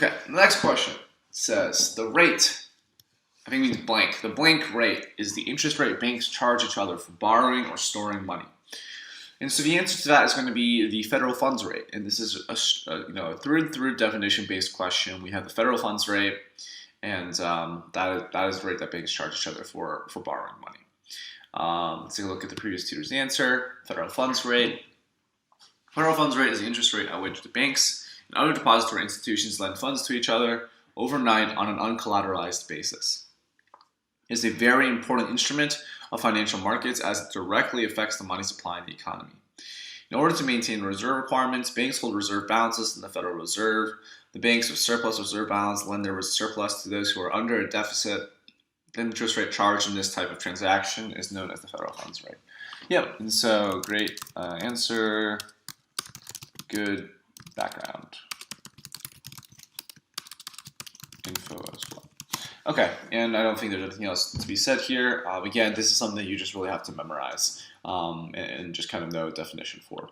Okay, the next question says the rate, I think it means blank. The blank rate is the interest rate banks charge each other for borrowing or storing money. And so the answer to that is going to be the federal funds rate. And this is a through and through definition based question. We have the federal funds rate, and that is the rate that banks charge each other for borrowing money. Let's take a look at the previous tutor's answer. Federal funds rate. Federal funds rate is the interest rate at which the banks and other depository institutions lend funds to each other overnight on an uncollateralized basis. It is a very important instrument of financial markets as it directly affects the money supply in the economy. In order to maintain reserve requirements, banks hold reserve balances in the Federal Reserve. The banks with surplus reserve balance lend their surplus to those who are under a deficit. The interest rate charged in this type of transaction is known as the federal funds rate. Yep, and so great answer, good background info as well. Okay, and I don't think there's anything else to be said here. Again, this is something that you just really have to memorize and just kind of know a definition for.